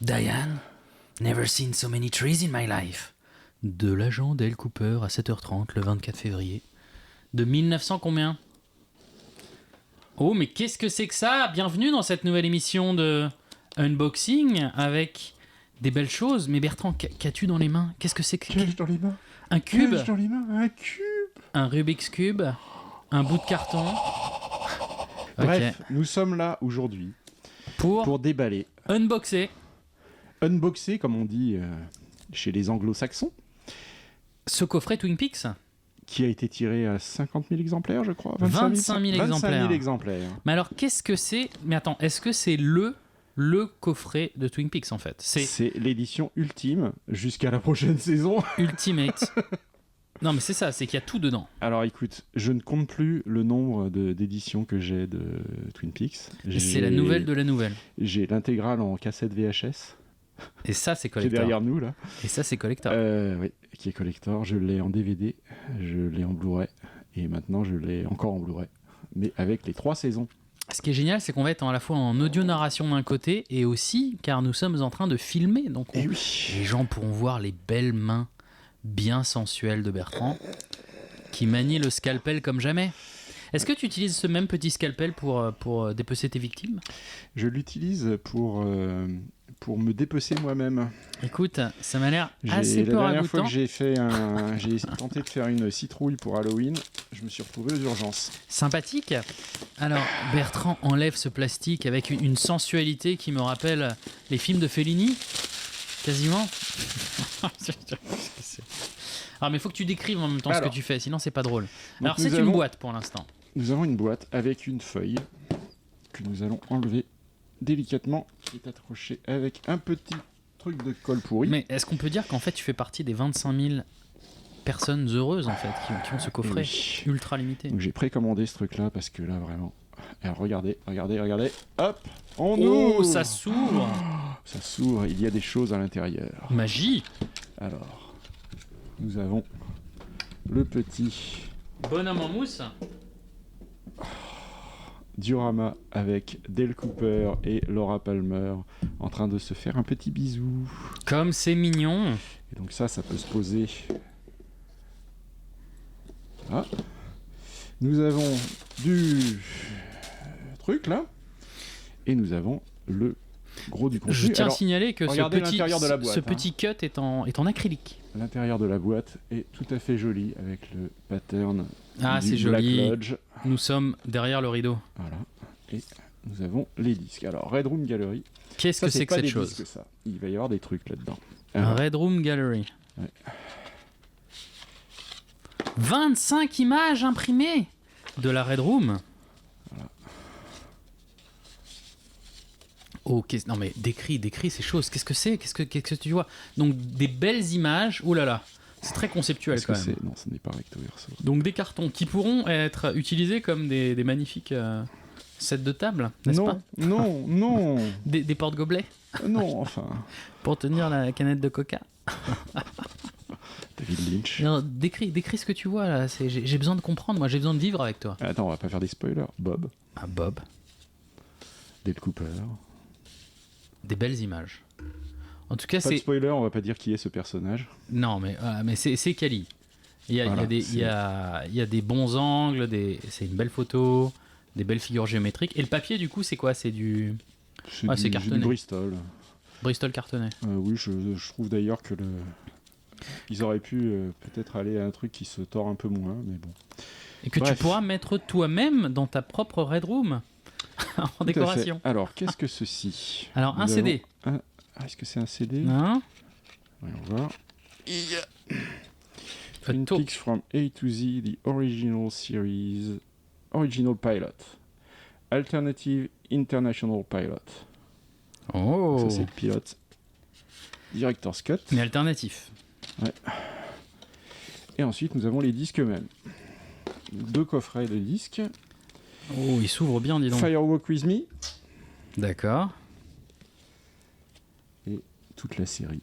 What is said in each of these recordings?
Diane, never seen so many trees in my life. De l'agent Dale Cooper à 7h30 le 24 février. De 1900 combien? Oh, mais qu'est-ce que c'est que ça? Bienvenue dans cette nouvelle émission de Unboxing avec des belles choses. Mais Bertrand, qu'as-tu dans les mains? Qu'est-ce que c'est que... Qu'ai-je dans les mains? Un cube? Qu'ai-je dans les mains? Un cube? Un Rubik's Cube? Un bout de carton? Bref, Ok. nous sommes là aujourd'hui Pour pour déballer, unboxer unboxer comme on dit chez les anglo-saxons, ce coffret Twin Peaks. qui a été tiré à 50 000 exemplaires, je crois. 25 000 25 000 exemplaires. Mais alors, qu'est-ce que c'est? Mais attends, est-ce que c'est le coffret de Twin Peaks en fait? C'est l'édition ultime jusqu'à la prochaine saison. Ultimate. Non, mais c'est ça, c'est qu'il y a tout dedans. Alors écoute, je ne compte plus le nombre d'éditions que j'ai de Twin Peaks. Et c'est la nouvelle de la nouvelle. J'ai l'intégrale en cassette VHS, Et ça, c'est qui est collector. derrière nous là. Et ça, c'est collector. Oui, qui est collector. Je l'ai en DVD, je l'ai en Blu-ray, et maintenant je l'ai encore en Blu-ray, mais avec les 3 saisons. Ce qui est génial, c'est qu'on va être à la fois en audio-narration d'un côté et aussi, car nous sommes en train de filmer. Donc Et oui. les gens pourront voir les belles mains bien sensuelles de Bertrand qui manie le scalpel comme jamais. Est-ce que tu utilises ce même petit scalpel pour dépecer tes victimes? Je l'utilise pour me dépecer moi-même. Écoute, ça m'a l'air assez peu La dernière fois ragoûtant. que j'ai tenté de faire une citrouille pour Halloween, je me suis retrouvé aux urgences. Sympathique. Alors, Bertrand enlève ce plastique avec une sensualité qui me rappelle les films de Fellini, quasiment. Alors, mais il faut que tu décrives en même temps ce que tu fais, sinon c'est pas drôle. Alors, c'est une boîte pour l'instant. Nous avons une boîte avec une feuille que nous allons enlever délicatement, qui est accrochée avec un petit truc de colle pourri. Mais est-ce qu'on peut dire qu'en fait tu fais partie des 25 000 personnes heureuses en fait qui ont ce coffret Oui. ultra limité? Donc j'ai précommandé ce truc-là parce que là vraiment... Alors regardez, hop, on Oh, ouvre. ça s'ouvre. Ça s'ouvre, il y a des choses à l'intérieur. Magie. Alors, nous avons le petit Bonhomme en mousse. diorama avec Dale Cooper et Laura Palmer en train de se faire un petit bisou. Comme c'est mignon. Et donc ça peut se poser. Ah. Nous avons du truc là. Et nous avons le gros du contenu. Je tiens à Alors, signaler que regardez l'intérieur de la boîte, ce petit cut est en acrylique. l'intérieur de la boîte est tout à fait joli avec le pattern Ah, du c'est joli. Black Lodge. Nous sommes derrière le rideau. Voilà. Et nous avons les disques. Alors, Red Room Gallery. Qu'est-ce Ça, que c'est que pas cette des chose? disques, ça. Il va y avoir des trucs là-dedans. Un Alors, Red Room Gallery. Ouais. 25 images imprimées de la Red Room. Voilà. Oh, non mais décris ces choses. Qu'est-ce que c'est? Qu'est-ce que tu vois? Donc des belles images. Oh là là, c'est très conceptuel est-ce quand que même. Non, ce n'est pas recto verso. Donc des cartons qui pourront être utilisés comme des magnifiques sets de table, n'est-ce pas? Non, Des porte-gobelets non, enfin. pour tenir la canette de coca. David Lynch. Non, décris ce que tu vois là. J'ai besoin de comprendre. Moi, j'ai besoin de vivre avec toi. Attends, on va pas faire des spoilers. Bob, Ah, Bob. Dale Cooper. Des belles images. En tout cas, Pas de c'est... spoiler, on va pas dire qui est ce personnage. Non, mais c'est quali. Il y Voilà, il y a des bons angles, c'est une belle photo, des belles figures géométriques. Et le papier, du coup, c'est quoi? C'est du C'est c'est cartonné. du Bristol. Bristol cartonné. Oui, je trouve d'ailleurs que ils auraient pu peut-être aller à un truc qui se tord un peu moins, mais bon. Et que Bref. tu pourras mettre toi-même dans ta propre Red Room en Tout à décoration. fait. Alors, qu'est-ce que ceci? Alors, un Nous CD. avons est-ce que c'est un CD? Hein? Voyons voir. Twin Photo. Peaks from A to Z, the original series, original pilot, alternative international pilot. Oh. Ça c'est le pilote. Director's cut. Mais alternatif. Et ensuite nous avons les disques eux-mêmes. 2 coffrets de disques. Oh, il s'ouvre bien, dis donc. Firewalk with Me D'accord. et toute la série.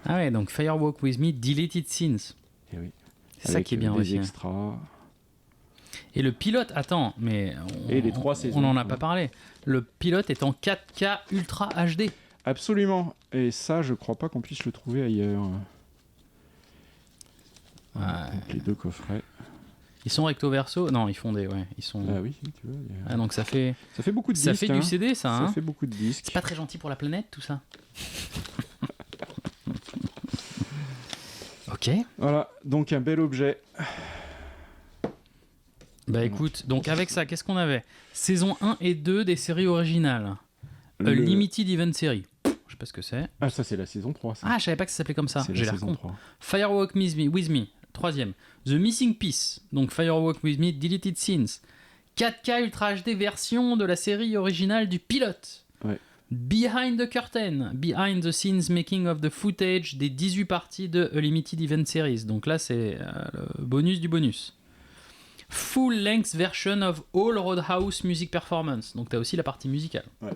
Ah ouais, donc Firewalk with Me, Deleted Scenes. Et oui. C'est ça Avec qui est bien des aussi. extras. Et le pilote, attends, mais Et les 3 saisons. on n'en a pas parlé. Le pilote est en 4K Ultra HD. Absolument. Et ça, je crois pas qu'on puisse le trouver ailleurs. Ouais. Donc, les deux coffrets. Ils sont recto verso? Non, ils font des. Ouais, ils sont. Ah oui, tu vois. Ah, donc ça fait beaucoup de disques. ça fait du CD, ça. Ça Hein. fait beaucoup de disques. C'est pas très gentil pour la planète, tout ça. Ok. Voilà, donc un bel objet. Bah écoute, donc avec ça, qu'est-ce qu'on avait? Saison 1 et 2 des séries originales. A Limited Event Series. Je sais pas ce que c'est. Ah, ça, c'est la saison 3. Ça. Ah, je savais pas que ça s'appelait comme ça. c'est J'ai la l'air saison con. 3. Firewalk with Me, troisième. The Missing Piece, donc Firewalk with Me, Deleted Scenes. 4K Ultra HD version de la série originale du pilote. Ouais. Behind the Curtain, Behind the Scenes Making of the Footage des 18 parties de A Limited Event Series. Donc là, c'est le bonus du bonus. Full length version of All Roadhouse Music Performance. Donc t'as aussi la partie musicale. Ouais.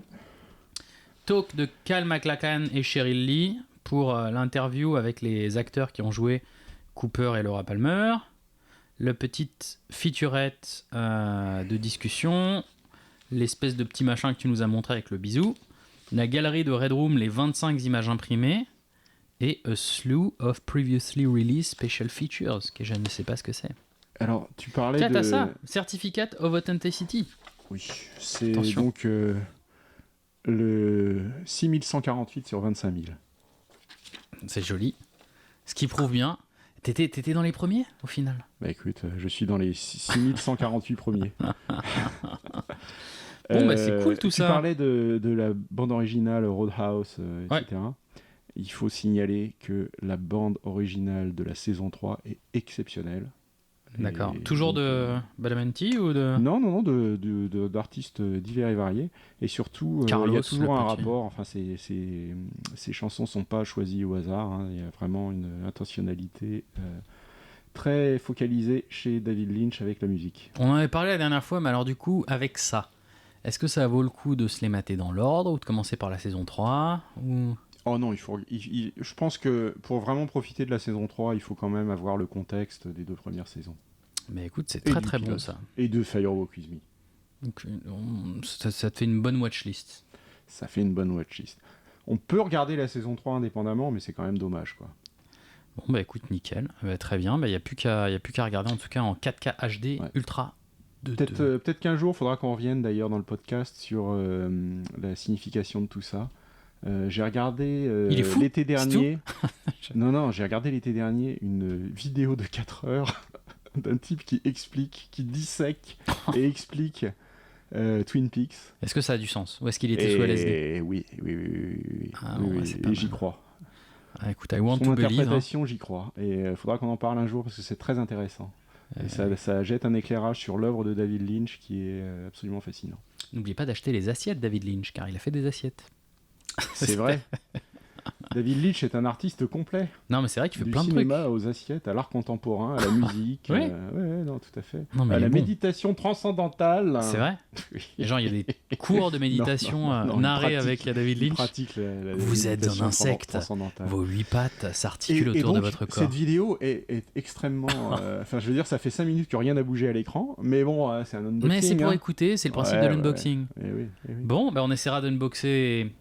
Talk de Cal MacLachlan et Cheryl Lee pour l'interview avec les acteurs qui ont joué Cooper et Laura Palmer. Le petite featurette de discussion. L'espèce de petit machin que tu nous as montré avec le bisou. La galerie de Red Room, les 25 images imprimées. Et a slew of previously released special features, que je ne sais pas ce que c'est. Alors, tu parlais Tiens, de... t'as ça, Certificate of Authenticity. Oui, c'est Attention. donc le 6148 sur 25 000. C'est joli. Ce qui prouve bien. T'étais dans les premiers, au final? Bah écoute, je suis dans les 6148 premiers. Bon, bah c'est cool tout ça. Tu parlais de la bande originale Roadhouse, etc. Ouais. Il faut signaler que la bande originale de la saison 3 est exceptionnelle. D'accord. Et Toujours donc, de Badalamenti ou de... Non, d'artistes divers et variés. Et surtout, il y Carlos, a toujours le un petit. rapport. Enfin, ces chansons ne sont pas choisies au hasard. Hein. Il y a vraiment une intentionnalité très focalisée chez David Lynch avec la musique. On en avait parlé la dernière fois, mais alors du coup, avec ça, est-ce que ça vaut le coup de se les mater dans l'ordre ou de commencer par la saison 3 ou... Oh non, je pense que pour vraiment profiter de la saison 3, il faut quand même avoir le contexte des deux premières saisons. Mais écoute, c'est Et très du très bon pilote. ça. Et de Firewalk With Me. Donc, ça te fait une bonne watchlist. Ça fait une bonne watchlist. On peut regarder la saison 3 indépendamment, mais c'est quand même dommage, quoi. Bon bah écoute, nickel. Très bien, il n'y a plus qu'à regarder en tout cas en 4K HD Ouais. Ultra. Peut-être qu'un jour, il faudra qu'on revienne d'ailleurs dans le podcast sur la signification de tout ça. J'ai regardé Il est fou, l'été c'est dernier. Non, j'ai regardé l'été dernier une vidéo de 4 heures d'un type qui dissèque et explique Twin Peaks. Est-ce que ça a du sens? Ou est-ce qu'il était sous LSD? Oui. Ah, bon, bah, c'est pas et mal. j'y crois. Ah, écoute, I want Son to believe. Hein. interprétation, j'y crois. Et il faudra qu'on en parle un jour parce que c'est très intéressant. Et ça jette un éclairage sur l'œuvre de David Lynch qui est absolument fascinant. N'oubliez pas d'acheter les assiettes David Lynch, car il a fait des assiettes. C'est vrai. David Lynch est un artiste complet. Non, mais c'est vrai qu'il fait Du plein de trucs. cinéma aux assiettes, à l'art contemporain, à la musique. Oui. Ouais, non, tout à fait. Non, mais À il est la bon. méditation transcendantale. C'est vrai. Oui. Et genre, il y a des cours de méditation non, il narrés pratique- avec David Il Lynch. pratique la Vous êtes méditation un insecte. transcendantale. Vos 8 pattes s'articulent Et autour donc, de votre corps. cette vidéo est extrêmement... Enfin, je veux dire, ça fait 5 minutes que rien n'a bougé à l'écran, mais bon, c'est un unboxing. Mais c'est pour hein. écouter, c'est le principe Ouais, de l'unboxing. Eh oui. Bon, on essaiera d'unboxer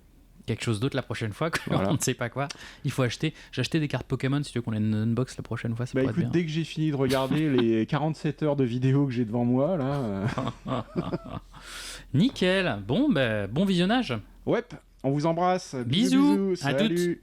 quelque chose d'autre la prochaine fois, Voilà. on ne sait pas quoi. Il faut acheter. J'ai acheté des cartes Pokémon si tu veux qu'on les unbox la prochaine fois. Ça Bah pourrait écoute, être dès que j'ai fini de regarder les 47 heures de vidéo que j'ai devant moi, là... bien. Nickel. Bon visionnage. Ouais, on vous embrasse. Bisous, à Salut.